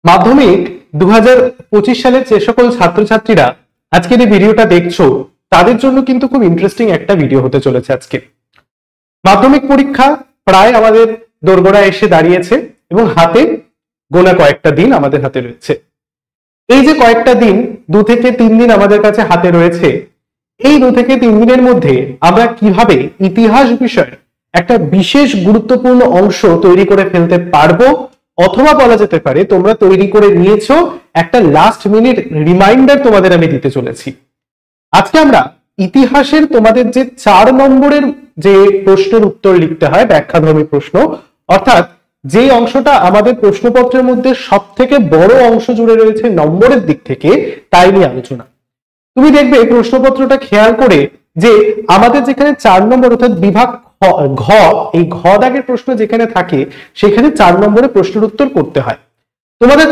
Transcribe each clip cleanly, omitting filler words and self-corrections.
মাধ্যমিক 2025 সালের যে সকল ছাত্রছাত্রীরা আজকের এই ভিডিওটা দেখছো তাদের জন্য কিন্তু খুব ইন্টারেস্টিং একটা ভিডিও হতে চলেছে। আজকে মাধ্যমিক পরীক্ষা প্রায় আমাদের দোরগোড়ায় এসে দাঁড়িয়েছে এবং হাতে গোনা কয়েকটা দিন আমাদের হাতে রয়েছে। এই যে কয়েকটা দিন 2 থেকে 3 দিন আমাদের কাছে হাতে রয়েছে, এই 2 থেকে 3 দিনের মধ্যে আমরা কিভাবে ইতিহাস বিষয়ের একটা বিশেষ গুরুত্বপূর্ণ অংশ তৈরি করে ফেলতে পারবো, অথবা বলা যেতে পারে তোমরা তৈরি করে নিয়েছো একটা লাস্ট মিনিট রিমাইন্ডার তোমাদের আমি দিতে চলেছি। আজকে আমরা ইতিহাসের তোমাদের যে 4 নম্বরের যে প্রশ্নের উত্তর লিখতে হয়, ব্যাখ্যাধর্মী প্রশ্ন, অর্থাৎ যে অংশটা আমাদের প্রশ্নপত্রের মধ্যে সব থেকে বড় অংশ জুড়ে রয়েছে নম্বরের দিক থেকে, তাই নিয়ে আলোচনা। তুমি দেখবে প্রশ্নপত্রটা খেয়াল করে যে আমাদের যেখানে 4 নম্বর অর্থাৎ বিভাগ ঘ, এই ঘ দাগের প্রশ্ন যেখানে থাকে সেখানে 4 নম্বরে প্রশ্নের উত্তর করতে হয়। তোমাদের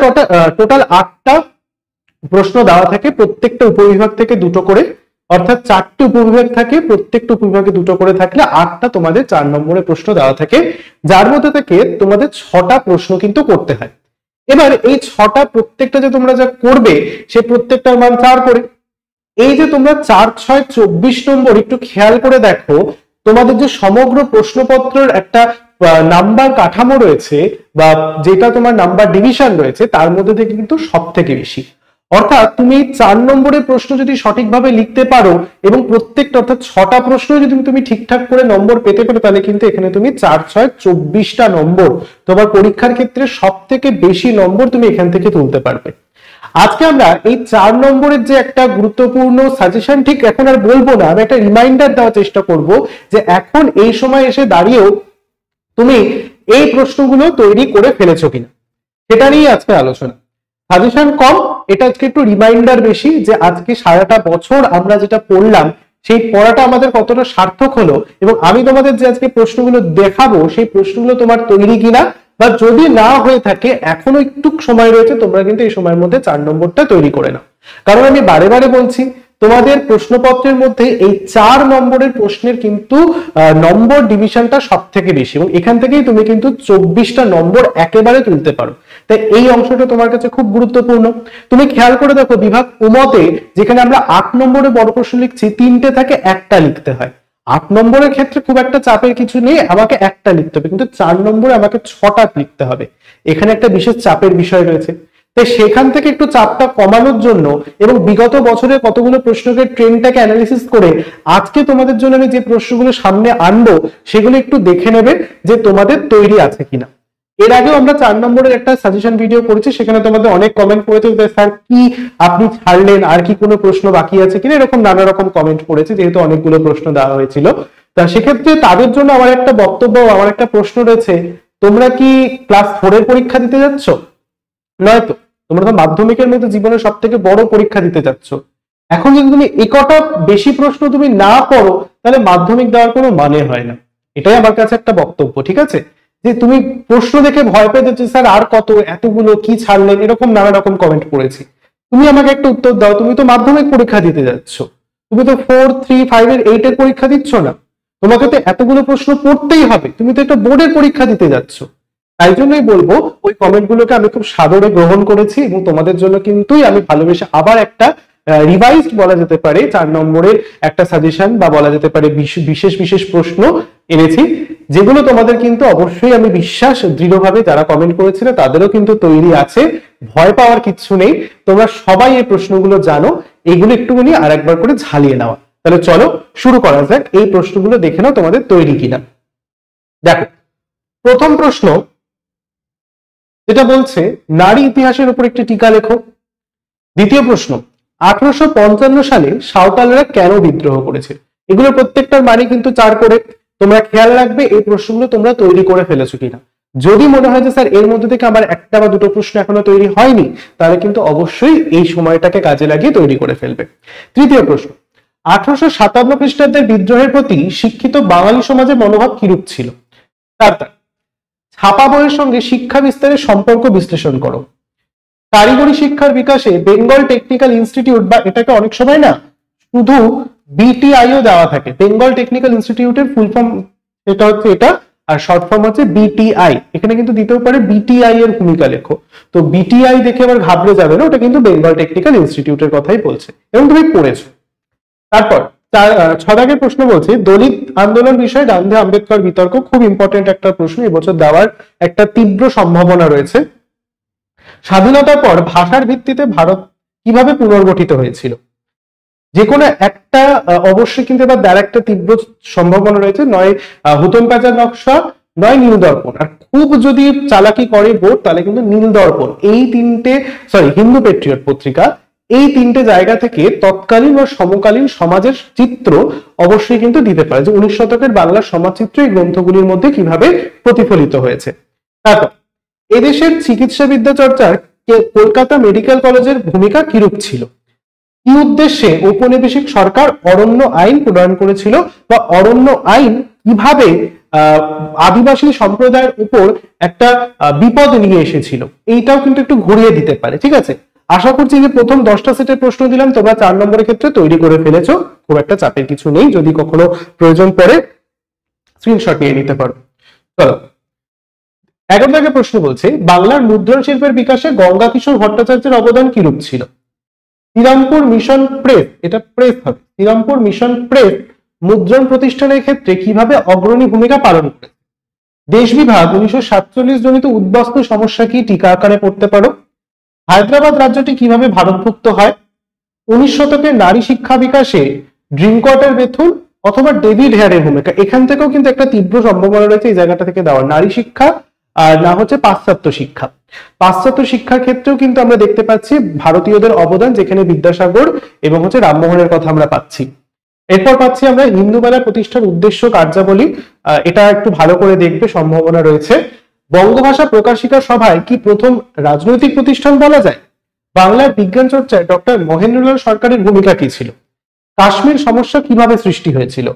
টোটাল 8টা প্রশ্ন দেওয়া থাকে, প্রত্যেকটা উপবিভাগ থেকে 2টো করে, অর্থাৎ 4টে উপবিভাগ থাকে, প্রত্যেকটা উপবিভাগে 2টো করে থাকলে 8টা তোমাদের 4 নম্বরের প্রশ্ন দেওয়া থাকে, যার মধ্যে থেকে তোমাদের 6টা প্রশ্ন কিন্তু করতে হয়। এবার এই 6টা প্রত্যেকটা যে তোমরা যা করবে সে প্রত্যেকটার মান 4 করে। এই যে তোমরা 4 6 24 নম্বর, একটু খেয়াল করে দেখো তোমাদের যে সমগ্র প্রশ্নপত্রের একটা নাম্বার কাঠামো রয়েছে বা যেটা তোমার নাম্বার ডিভিশন রয়েছে তার মধ্যে থেকে কিন্তু সব থেকে বেশি। অর্থাৎ তুমি 4 নম্বরের প্রশ্ন যদি সঠিকভাবে লিখতে পারো এবং প্রত্যেকটা অর্থাৎ 6টা প্রশ্ন যদি তুমি ঠিকঠাক করে নম্বর পেতে পারো, তাহলে কিন্তু এখানে তুমি 4 6 24টা নম্বর তোমার পরীক্ষার ক্ষেত্রে সব থেকে বেশি নম্বর তুমি এখান থেকে তুলতে পারবে। আজকে আমরা এই 4 নম্বরের যে একটা গুরুত্বপূর্ণ সাজেশন, ঠিক এখন আর বলবো না, আমি একটা রিমাইন্ডার দেওয়ার চেষ্টা করব যে এখন এই সময় এসে দাঁড়িয়েও তুমি এই প্রশ্নগুলো তৈরি করে ফেলেছো কিনা, সেটা নিয়ে আজকে আলোচনা। সাজেশন কম, এটা আজকে একটু রিমাইন্ডার বেশি যে আজকে সারাটা বছর আমরা যেটা পড়লাম সেই পড়াটা আমাদের কতটা সার্থক হলো, এবং আমি তোমাদের যে আজকে প্রশ্নগুলো দেখাবো সেই প্রশ্নগুলো তোমার তৈরি কিনা, বা যদি না হয়ে থাকে এখনো একটু সময় রয়েছে, তোমরা কিন্তু এই সময়ের মধ্যে 4 নম্বরটা তৈরি করে নাও। কারণ আমি বারে বারে বলছি তোমাদের প্রশ্নপত্রের মধ্যে এই 4 নম্বরের প্রশ্নের কিন্তু নম্বর ডিভিশনটা সব থেকে বেশি, এবং এখান থেকেই তুমি কিন্তু 24টা নম্বর একেবারে তুলতে পারো। তাই এই অংশটা তোমার কাছে খুব গুরুত্বপূর্ণ। তুমি খেয়াল করে দেখো বিভাগ উমতে যেখানে আমরা 8 নম্বরে বড় প্রশ্ন লিখছি, 3টে থাকে, একটা লিখতে হয়। 8 নম্বরের ক্ষেত্রে খুব একটা চাপের কিছু নেই, আমাকে একটা লিখতে হবে, কিন্তু 4 নম্বরে আমাকে 6টা লিখতে হবে। এখানে একটা বিশেষ চাপের বিষয় রয়েছে। তাই সেখান থেকে একটু চাপটা কমানোর জন্য এবং বিগত বছরের কতগুলো প্রশ্নকে ট্রেন্ডটাকে অ্যানালিসিস করে আজকে তোমাদের জন্য আমি যে প্রশ্নগুলো সামনে আনবো সেগুলো একটু দেখে নেবে যে তোমাদের তৈরি আছে কিনা। এর আগেও আমরা 4 নম্বরের একটা সাজেশন ভিডিও করেছি, সেখানে তোমাদের অনেক কমেন্ট করেছে স্যার কি আপনি ছাড়লেন, আর কি কোনো প্রশ্ন বাকি আছে কিনা, এরকম নানা রকম কমেন্ট করেছে, যেহেতু অনেকগুলো প্রশ্ন দেওয়া হয়েছিল। তা সেক্ষেত্রে তাদের জন্য আমার একটা বক্তব্য, আমার একটা প্রশ্ন রয়েছে, তোমরা কি ক্লাস 4 এর পরীক্ষা দিতে যাচ্ছ? নয়তো তোমরা তো মাধ্যমিকের মধ্যে জীবনের সব থেকে বড় পরীক্ষা দিতে যাচ্ছ। এখন যদি তুমি এই কটা বেশি প্রশ্ন তুমি না পড়ো তাহলে মাধ্যমিক দেওয়ার কোনো মানে হয় না। এটাই আমার কাছে একটা বক্তব্য, ঠিক আছে? যে তুমি প্রশ্ন দেখে ভয় পেয়ে যাচ্ছ স্যার আর কত, এতগুলো কি ছাড়লেন, এরকম নানা রকম কমেন্ট পড়েছি। তুমি আমাকে একটা উত্তর দাও, তুমি তো মাধ্যমিক পরীক্ষা দিতে যাচ্ছ, তুমি তো 4 3 5 এর 8 এর পরীক্ষা দিচ্ছ না, তোমাকে তো এতগুলো প্রশ্ন পড়তেই হবে, তুমি তো একটা বোর্ডের পরীক্ষা দিতে যাচ্ছ। তাই জন্যই বলবো ওই কমেন্টগুলোকে আমি খুব সাদরে গ্রহণ করেছি এবং তোমাদের জন্য কিন্তু আমি ভালোবেসে আবার একটা রিভাইজড বলা যেতে পারে 4 নম্বরের একটা সাজেশন বা বলা যেতে পারে বিশেষ বিশেষ প্রশ্ন এনেছি, যেগুলো তোমাদের কিন্তু অবশ্যই আমি বিশ্বাস দৃঢ়ভাবে যারা কমেন্ট করেছিল তাদেরও কিন্তু তৈরি আছে, ভয় পাওয়ার কিচ্ছু নেই। তোমরা সবাই এই প্রশ্নগুলো জানো, এইগুলো একটুখানি আর একবার করে ঝালিয়ে নেওয়া। তাহলে চলো শুরু করা যাক, এই প্রশ্নগুলো দেখে নাও তোমাদের তৈরি কিনা। দেখো প্রথম প্রশ্ন যেটা বলছে নারী ইতিহাসের উপর একটি টিকা লেখো। দ্বিতীয় প্রশ্ন 1855 সালে সাঁওতালরা কেন বিদ্রোহ করেছে? এগুলো প্রত্যেকটার মানে কিন্তু 4 করে। তোমরা খেয়াল রাখবে এই প্রশ্নগুলো তোমরা তৈরি করে ফেলেছো কিনা। যদি মনে হয় যে স্যার এর মধ্যে থেকে আমার একটা বা দুটো প্রশ্ন এখনো তৈরি হয়নি, তাহলে কিন্তু অবশ্যই এই সময়টাকে কাজে লাগিয়ে তৈরি করে ফেলবে। তৃতীয় প্রশ্ন 1857 খ্রিস্টাব্দের বিদ্রোহের প্রতি শিক্ষিত বাঙালি সমাজের মনোভাব কিরূপ ছিল? ছাপা বইয়ের সঙ্গে শিক্ষা বিস্তারের সম্পর্ক বিশ্লেষণ করো। কারিগরি শিক্ষার বিকাশে বেঙ্গল টেকনিক্যাল ইনস্টিটিউট, বা এটাকে অনেক সময় না শুধু বিটিআইও দেওয়া থাকে, বেঙ্গল টেকনিক্যাল ইনস্টিটিউটের ফুল ফর্ম এটা হচ্ছে এটা, আর শর্ট ফর্ম হচ্ছে বিটিআই। এখানে কিন্তু দিতেও পারে বিটিআই এর ভূমিকা লেখো। তো বিটিআই দেখে আবার ঘাবড়ে যাবে না, ওটা কিন্তু বেঙ্গল টেকনিক্যাল ইনস্টিটিউটের কথাই বলছে এবং তুমি পড়েছো। তারপর 6 দাগের প্রশ্ন বলছে দলিত আন্দোলন বিষয়ে গান্ধী আম্বেদকর বিতর্ক, খুব ইম্পর্টেন্ট একটা প্রশ্ন, এবছর দেওয়ার একটা তীব্র সম্ভাবনা রয়েছে। স্বাধীনতার পর ভাষার ভিত্তিতে ভারত কিভাবে পুনর্গঠিত হয়েছিল? যে কোনো একটা অবশ্যই কিন্তু এবার দেওয়ার একটা তীব্র সম্ভাবনা রয়েছে, নয় হুতম প্যাঁচার নকশা, নয় নীল দর্পণ, আর খুব যদি চালাকি করে বোর্ড তাহলে কিন্তু নীল দর্পণ, এই তিনটে হিন্দু পেট্রিয়ট পত্রিকা, এই তিনটে জায়গা থেকে তৎকালীন বা সমকালীন সমাজের চিত্র অবশ্যই কিন্তু দিতে পারে, যে 19 শতকের বাংলার সমাজচিত্র এই গ্রন্থগুলির মধ্যে কিভাবে প্রতিফলিত হয়েছে। তারপর এদেশের চিকিৎসা বিদ্যা চর্চার কলকাতা মেডিকেল কলেজের ভূমিকা কিরূপ ছিল? কি উদ্দেশ্যে ঔপনিবেশিক সরকার অরণ্য আইন প্রণয়ন করেছিল, বা অরণ্য আইন কিভাবে আদিবাসী সম্প্রদায়ের উপর একটা বিপদ নিয়ে এসেছিল, এইটাও কিন্তু একটু ঘুরিয়ে দিতে পারে। ঠিক আছে, আশা করছি যে প্রথম 10টা সেটের প্রশ্ন দিলাম, তোমরা 4 নম্বরের ক্ষেত্রে তৈরি করে ফেলেছো, খুব একটা চাপের কিছু নেই, যদি কখনো প্রয়োজন পড়ে স্ক্রিনশট নিয়ে নিতে পারো। চলো 11 দাগের প্রশ্ন বলছে বাংলার মুদ্রণ শিল্পের বিকাশে গঙ্গা কিশোর ভট্টাচার্যের অবদান কিরূপ ছিল? শ্রীরামপুর মিশন প্রেস, এটা প্রেস হবে, শ্রীরামপুর মিশন প্রেস মুদ্রণ প্রতিষ্ঠানের ক্ষেত্রে কিভাবে অগ্রণী ভূমিকা পালন করে? দেশ বিভাগ 1947 জনিত উদ্বাস্তু সমস্যা কি, টিকা আকারে পড়তে পারো। হায়দ্রাবাদ রাজ্যটি কিভাবে ভারতভুক্ত হয়? 19 শতকের নারী শিক্ষা বিকাশে ড্রিঙ্কওয়াটার বেথুন অথবা ডেভিড হেয়ারের ভূমিকা, এখান থেকেও কিন্তু একটা তীব্র সম্ভাবনা রয়েছে এই জায়গাটা থেকে দেওয়ার, নারী শিক্ষা আর না হচ্ছে পাশ্চাত্য শিক্ষা। পাশ্চাত্য শিক্ষার ক্ষেত্রেও কিন্তু আমরা দেখতে পাচ্ছি ভারতীয়দের অবদান, যেখানে বিদ্যাসাগর এবং হচ্ছে রামমোহনের কথা আমরা পাচ্ছি। এরপর পাচ্ছি আমরা হিন্দু মেলা প্রতিষ্ঠার উদ্দেশ্য কার্যাবলী, এটা একটু ভালো করে দেখবে, সম্ভাবনা রয়েছে। বঙ্গভাষা প্রকাশিকা সভায় কি প্রথম রাজনৈতিক প্রতিষ্ঠান বলা যায়? বাংলার বিজ্ঞান চর্চায় ডক্টর মহেন্দ্রলাল সরকারের ভূমিকা কি ছিল? কাশ্মীর সমস্যা কিভাবে সৃষ্টি হয়েছিল?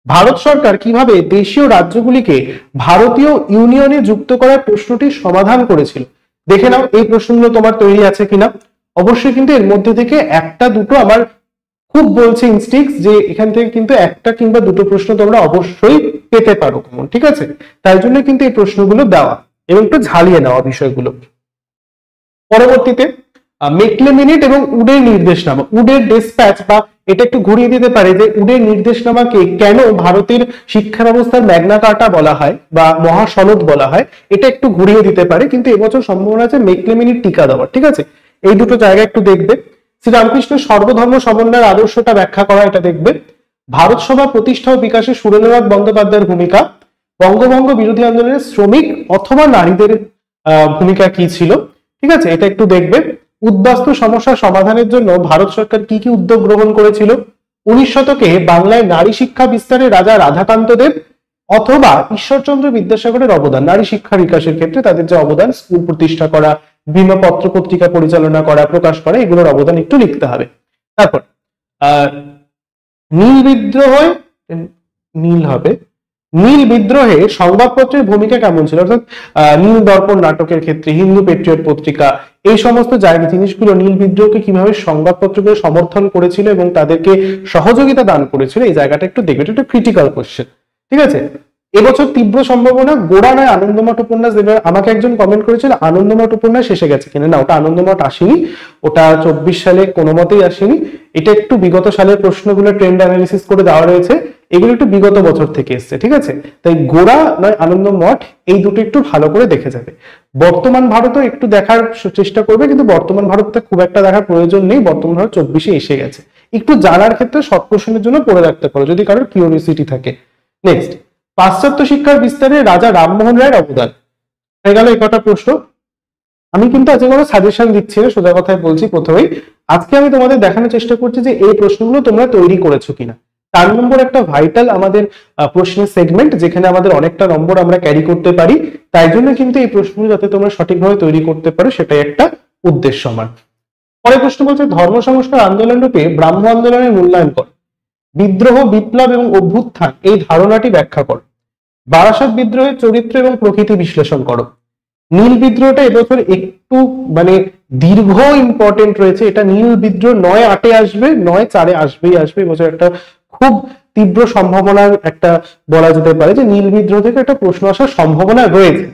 ভারত সরকার কিভাবে দেশীয় রাজ্যগুলিকে ভারতীয় ইউনিয়নে যুক্ত করার প্রশ্নটির সমাধান করেছিল? দেখে নাও এই প্রশ্নগুলো তোমার তৈরি আছে কিনা। অবশ্যই কিন্তু এর মধ্যে থেকে একটা দুটো আমার খুব বলছে ইনস্টিংক্টস যে এখান থেকে কিন্তু একটা কিংবা দুটো প্রশ্ন তোমরা অবশ্যই পেতে পারো কমন। ঠিক আছে, তাই জন্য কিন্তু এই প্রশ্নগুলো দেওয়া এবং একটু ঝালিয়ে নেওয়া বিষয়গুলো। পরবর্তীতে মেকলে মিনিট এবং উডের নির্দেশনামা, উডের ডেসপ্যাচ, বা এটা একটু ঘুরিয়ে দিতে পারে যে উডের নির্দেশনামাকে কেন ভারতের শিক্ষা ব্যবস্থার ম্যাগনা কার্টা বলা হয় বা মহাসনদ বলা হয়, এটা একটু ঘুরিয়ে দিতে পারে, কিন্তু এবছর সম্ভাবনা আছে মেকলে মিনিট টিকা দেওয়ার। ঠিক আছে, এই দুটো জায়গা একটু দেখবে। শ্রীরামকৃষ্ণ সর্বধর্ম সমন্বয়ের আদর্শটা ব্যাখ্যা করা, এটা দেখবে। ভারত সভা প্রতিষ্ঠা ও বিকাশে সুরেন্দ্রনাথ বন্দ্যোপাধ্যায়ের ভূমিকা। বঙ্গভঙ্গ বিরোধী আন্দোলনের শ্রমিক অথবা নারীদের ভূমিকা কি ছিল? ঠিক আছে, এটা একটু দেখবে। উদ্বাস্তু সমস্যা সমাধানের জন্য ভারত সরকার কি কি উদ্যোগ গ্রহণ করেছিল? 19 শতকে বাংলায় নারী শিক্ষা বিস্তারে রাজা রাধাকান্ত দেব অথবা ঈশ্বরচন্দ্র বিদ্যাসাগরের অবদান, নারী শিক্ষা বিকাশের ক্ষেত্রে তাদের যে অবদান, স্কুল প্রতিষ্ঠা করা, বিভিন্ন পত্র পত্রিকা পরিচালনা করা, প্রকাশ করা, এগুলোর অবদান একটু লিখতে হবে। তারপর নীল বিদ্রোহে, নীল হবে, নীল বিদ্রোহে সংবাদপত্রের ভূমিকা কেমন ছিল? অর্থাৎ নীল দর্পণ নাটকের ক্ষেত্রে, হিন্দু পেট্রিয়ট পত্রিকা, এই সমস্ত জায়গা জিনিসগুলো নীল বিদ্রোহকে কিভাবে সংবাদপত্রগুলো সমর্থন করেছিল এবং তাদেরকে সহযোগিতা দান করেছিল, এই জায়গাটা একটু দেখবে, এটা একটা ক্রিটিক্যাল কোশ্চেন। ঠিক আছে, এবছর তীব্র সম্ভাবনা গোড়া নয় আনন্দমঠ উপন্যাস দেবে। আমাকে একজন কমেন্ট করেছিল আনন্দমঠ উপন্যাস এসে গেছে কিনা, না ওটা আনন্দমঠ আসেনি, ওটা 24 সালে কোনো মতেই আসেনি। এটা একটু বিগত সালের প্রশ্নগুলো ট্রেন্ড অ্যানালিসিস করে দেওয়া রয়েছে, এগুলো একটু বিগত বছর থেকে এসছে। ঠিক আছে, তাই গোড়া নয় আনন্দমঠ, এই দুটো একটু ভালো করে দেখে যাবে। বর্তমান ভারতও একটু দেখার চেষ্টা করবে, কিন্তু বর্তমান ভারতটা খুব একটা দেখার প্রয়োজন নেই, বর্তমান ভারত 24-এ এসে গেছে। একটু জানার ক্ষেত্রে শর্ট কোশ্চেনের জন্য পড়ে রাখতে পারো যদি কারোর কিউরিওসিটি থাকে। নেক্সট, পাশ্চাত্য শিক্ষার বিস্তারে রাজা রামমোহন রায়ের অবদান। হয়ে গেল এই কটা প্রশ্ন। আমি কিন্তু আজকে কোনো সাজেশন দিচ্ছি না, সোজা কথায় বলছি প্রথমেই। আজকে আমি তোমাদের দেখানোর চেষ্টা করছি যে এই প্রশ্নগুলো তোমরা তৈরি করেছো কিনা। 4 নম্বর একটা ভাইটাল আমাদের প্রশ্নের সেগমেন্ট, যেখানে আমাদের অনেকটা নম্বর আমরা ক্যারি করতে পারি, তাই জন্য কিন্তু এই প্রশ্নগুলো যাতে তোমরা সঠিকভাবে তৈরি করতে পারো, সেটাই একটা উদ্দেশ্য আমার। পরের প্রশ্ন বলছে ধর্ম সংস্কার আন্দোলন রূপে ব্রাহ্ম আন্দোলনের মূল্যায়ন কর। বিদ্রোহ, বিপ্লব এবং অভ্যুত্থান এই ধারণাটি ব্যাখ্যা করো। বারাসাত বিদ্রোহের চরিত্র এবং প্রকৃতি বিশ্লেষণ করো। নীল বিদ্রোহটা এবছর একটু মানে দীর্ঘ ইম্পর্টেন্ট রয়েছে, এটা নীল বিদ্রোহ 9-8 আসবে, 9-4 আসবেই আসবে। এবছর একটা খুব তীব্র সম্ভাবনার একটা বলা যেতে পারে যে নীল বিদ্রোহ থেকে একটা প্রশ্ন আসার সম্ভাবনা রয়েছে।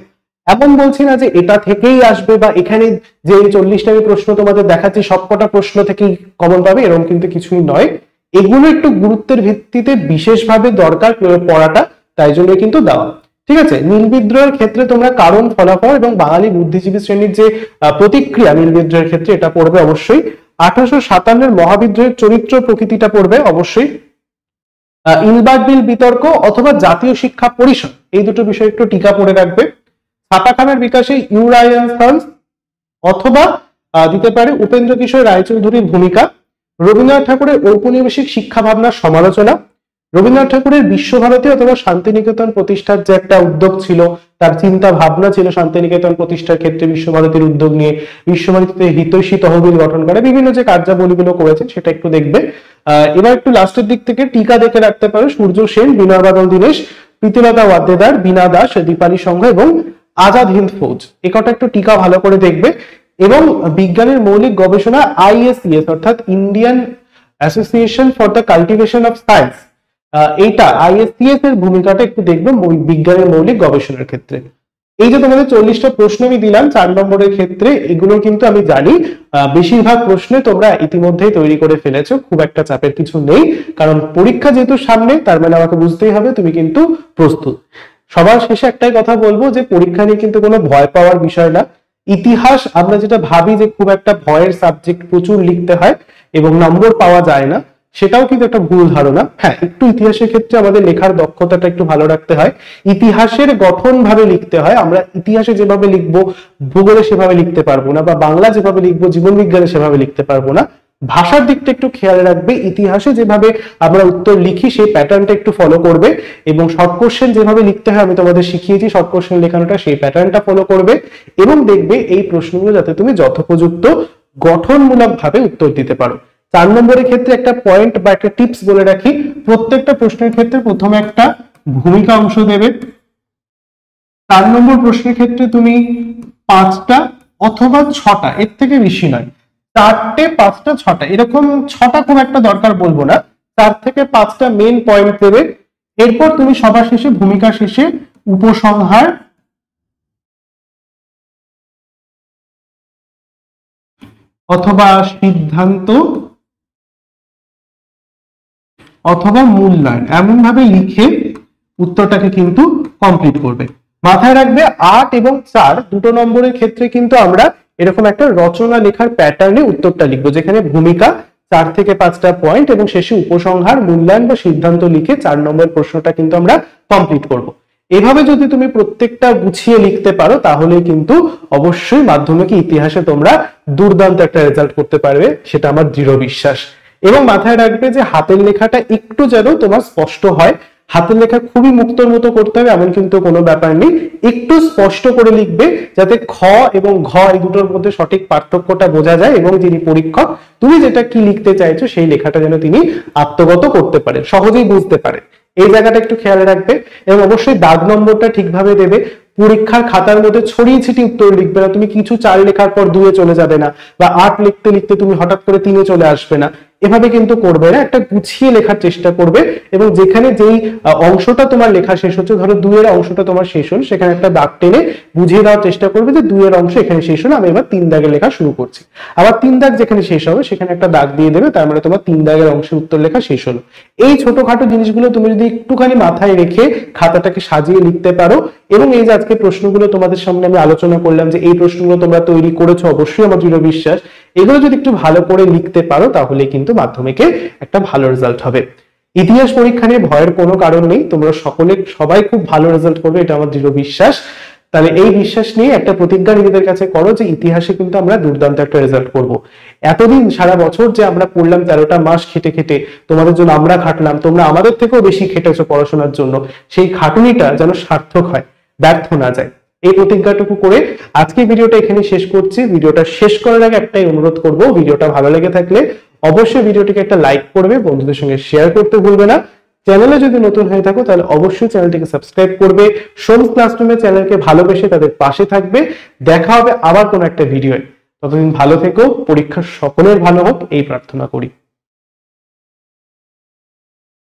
এমন বলছি না যে এটা থেকেই আসবে বা এখানে যে 40টা প্রশ্ন তোমাদের দেখাচ্ছি সবকটা প্রশ্ন থেকেই কমন পাবে, এরকম কিন্তু কিছুই নয়। এগুলো একটু গুরুত্বের ভিত্তিতে বিশেষভাবে দরকার পড়াটা, তাই জন্য কিন্তু দেওয়া। ঠিক আছে, নীল বিদ্রোহের ক্ষেত্রে তোমরা কারণ, ফলাফল এবং বাঙালি বুদ্ধিজীবী শ্রেণীর যে প্রতিক্রিয়া নীল বিদ্রোহের ক্ষেত্রে এটা পড়বে অবশ্যই। 1857 মহাবিদ্রোহের চরিত্র প্রকৃতিটা পড়বে অবশ্যই। ইলবার্ট বিল বিতর্ক অথবা জাতীয় শিক্ষা পরিষদ, এই দুটো বিষয় একটু টিকা পড়ে রাখবে। ছাপাখানার বিকাশে ইউরায়ান সান্স অথবা দিতে পারে উপেন্দ্র কিশোর রায়চৌধুরীর ভূমিকা। রবীন্দ্রনাথ ঠাকুরের ঔপনিবেশিক শিক্ষা ভাবনার সমালোচনা। রবীন্দ্রনাথ ঠাকুরের বিশ্বভারতী অথবা শান্তিনিকেতন প্রতিষ্ঠার যে একটা উদ্যোগ ছিল, তার চিন্তা ভাবনা ছিল শান্তিনিকেতন প্রতিষ্ঠার ক্ষেত্রে বিশ্বভারতীর উদ্যোগ নিয়ে বিশ্বভারতীতে হিতৈষী তহবিল গঠন করে বিভিন্ন যে কার্যাবলীগুলো করেছেন সেটা একটু দেখবে। এবার একটু লাস্টের দিক থেকে টিকা দেখে রাখতে পারো সূর্য সেন, বিনয় বাদল দীনেশ, প্রীতিলতা ওয়াদ্দেদার, বীণা দাস, দীপালি সংঘ এবং আজাদ হিন্দ ফৌজ, এ কটা একটু টিকা ভালো করে দেখবে। এবং বিজ্ঞানের মৌলিক গবেষণা ISCS অর্থাৎ Indian association for the cultivation of science, এইটা ISCS এর ভূমিকাটা একটু দেখবে বিজ্ঞানের মৌলিক গবেষণার ক্ষেত্রে। এই যে তোমাদের 40টা প্রশ্ন আমি দিলাম 4 নম্বরের ক্ষেত্রে, এগুলো কিন্তু আমি জানি বেশিরভাগ প্রশ্ন তোমরা ইতিমধ্যেই তৈরি করে ফেলেছো, খুব একটা চাপের কিছু নেই, কারণ পরীক্ষা যেহেতু সামনে তার মানে আমাকে বুঝতেই হবে তুমি কিন্তু প্রস্তুত। সবার শেষে একটাই কথা বলবো যে পরীক্ষা নিয়ে কিন্তু কোনো ভয় পাওয়ার বিষয় না। ইতিহাস আমরা যেটা ভাবি যে খুব একটা ভয়ের সাবজেক্ট, প্রচুর লিখতে হয় এবং নম্বর পাওয়া যায় না, সেটাও কিন্তু একটা ভুল ধারণা। হ্যাঁ, একটু ইতিহাসের ক্ষেত্রে আমাদের লেখার দক্ষতাটা একটু ভালো রাখতে হয়, ইতিহাসের গঠন ভাবে লিখতে হয়। আমরা ইতিহাসে যেভাবে লিখবো ভূগোলে সেভাবে লিখতে পারবো না, বা বাংলা যেভাবে লিখবো জীবন বিজ্ঞানে সেভাবে লিখতে পারবো না। ভাষার দিকটা একটু খেয়াল রাখবে, ইতিহাসে যেভাবে আমরা উত্তর লিখি সেই প্যাটার্নটা একটু ফলো করবে, এবং শর্ট কোশ্চেন যেভাবে লিখতে হয় আমি তোমাদের শিখিয়েছি শর্ট কোশ্চেন লেখানোটা, সেই প্যাটার্নটা ফলো করবে এবং দেখবে এই প্রশ্নগুলো যাতে তুমি যথোপযুক্ত গঠনমূলক ভাবে উত্তর দিতে পারো। 4 নম্বরের ক্ষেত্রে একটা পয়েন্ট বা একটা টিপস বলে রাখি, প্রত্যেকটা প্রশ্নের ক্ষেত্রে প্রথমে একটা ভূমিকা অংশ দেবে। 4 নম্বর প্রশ্নের ক্ষেত্রে তুমি 5টা অথবা 6টা, এর থেকে বেশি নয়, 4টে 5টা 6টা, এরকম 6টা খুব একটা দরকার বলবো না, 4 থেকে 5টা মেন পয়েন্ট দেবে। এরপর তুমি সবার শেষে ভূমিকা শেষে উপসংহার অথবা সিদ্ধান্ত অথবা মূল্যায়ন এমন ভাবে লিখে উত্তরটাকে কিন্তু কমপ্লিট করবে। মাথায় রাখবে 8 এবং 4 দুটো নম্বরের ক্ষেত্রে কিন্তু আমরা এরকম একটা রচনা লেখার প্যাটার্নে উত্তরটা লিখবো, যেখানে ভূমিকা 4 থেকে 5টা পয়েন্ট এবং শেষে উপসংহার, মূল্যায়ন বা সিদ্ধান্ত লিখে 4 নম্বর প্রশ্নটা কিন্তু আমরা কমপ্লিট করব। এভাবে যদি তুমি প্রত্যেকটা গুছিয়ে লিখতে পারো তাহলে কিন্তু অবশ্যই মাধ্যমিকে ইতিহাসে তোমরা দুর্দান্ত একটা রেজাল্ট করতে পারবে, সেটা আমার দৃঢ় বিশ্বাস। এবং মাথায় রাখবে যে হাতের লেখাটা একটু যেন তোমার স্পষ্ট হয়, হাতের লেখা খুবই মুক্তর মতো করতে হবে এমন কিন্তু কোনো ব্যাপার নেই, একটু স্পষ্ট করে লিখবে যাতে খ এবং ঘ এই দুটোর মধ্যে সঠিক পার্থক্যটা বোঝা যায় এবং যিনি পরীক্ষক তুমি যেটা কি লিখতে চাইছো সেই লেখাটা যেন তিনি আত্মগত করতে পারে, সহজেই বুঝতে পারে, এই জায়গাটা একটু খেয়াল রাখবে। এবং অবশ্যই দাগ নম্বরটা ঠিকভাবে দেবে, পরীক্ষার খাতার মধ্যে ছড়িয়ে ছিটিয়ে উত্তর লিখবে না, তুমি কিছু 4 লেখার পর 2 এ চলে যাবে না, বা 8 লিখতে লিখতে তুমি হঠাৎ করে 3 এ চলে আসবে না, এভাবে কিন্তু করবে না, একটা গুছিয়ে লেখার চেষ্টা করবে। এবং যেখানে যেই অংশটা তোমার লেখা শেষ হচ্ছে, ধরো 2 এর অংশটা তোমার শেষ হল, সেখানে একটা দাগ টেনে বুঝিয়ে দেওয়ার চেষ্টা করবে যে 2 এর অংশ এখানে শেষ হলো, আমি এবার 3 দাগের লেখা শুরু করছি। আবার 3 দাগ যেখানে শেষ হবে সেখানে একটা দাগ দিয়ে দেবে, তার মানে তোমার 3 দাগের অংশের উত্তর লেখা শেষ হলো। এই ছোটখাটো জিনিসগুলো তুমি যদি একটুখানি মাথায় রেখে খাতাটাকে সাজিয়ে লিখতে পারো, এবং এই যে আজকে প্রশ্নগুলো তোমাদের সামনে আমি আলোচনা করলাম যে এই প্রশ্নগুলো তোমরা তৈরি করেছো, অবশ্যই আমার দৃঢ় বিশ্বাস এগুলো যদি একটু ভালো করে লিখতে পারো তাহলে কিন্তু মাধ্যমিকে একটা ভালো রেজাল্ট হবে। ইতিহাস পরীক্ষা নিয়ে ভয়ের কোনো কারণ নেই, তোমরা সবাই খুব ভালো রেজাল্ট করবে, এটা আমার দৃঢ় বিশ্বাস। তাহলে এই বিশ্বাস নিয়ে একটা প্রতিজ্ঞা নিজেদের কাছে করো যে ইতিহাসে কিন্তু আমরা দুর্দান্ত একটা রেজাল্ট করব। এতদিন সারা বছর যে আমরা পড়লাম, 13টা মাস খেটে খেটে তোমাদের জন্য আমরা খাটলাম, তোমরা আমাদের থেকেও বেশি খেটেছো পড়াশোনার জন্য, সেই খাটুনিটা যেন সার্থক হয়, ব্যর্থ না যায়, এই প্রতিজ্ঞাটুকু করে আজকে ভিডিওটা এখানে শেষ করছি। ভিডিওটা শেষ করার আগে একটাই অনুরোধ করব, ভিডিওটা ভালো লেগে থাকলে অবশ্যই ভিডিওটিকে একটা লাইক করবে, বন্ধুদের সঙ্গে শেয়ার করতে ভুলবে না। চ্যানেলে যদি নতুন হয়ে থাকো তাহলে অবশ্যই চ্যানেলটিকে সাবস্ক্রাইব করবে। সোমস ক্লাসরুমে চ্যানেলকে ভালোবেসে তাদের পাশে থাকবে। দেখা হবে আবার কোনো একটা ভিডিওয়ে, ততদিন ভালো থেকো, পরীক্ষা সকলের ভালো হোক এই প্রার্থনা করি।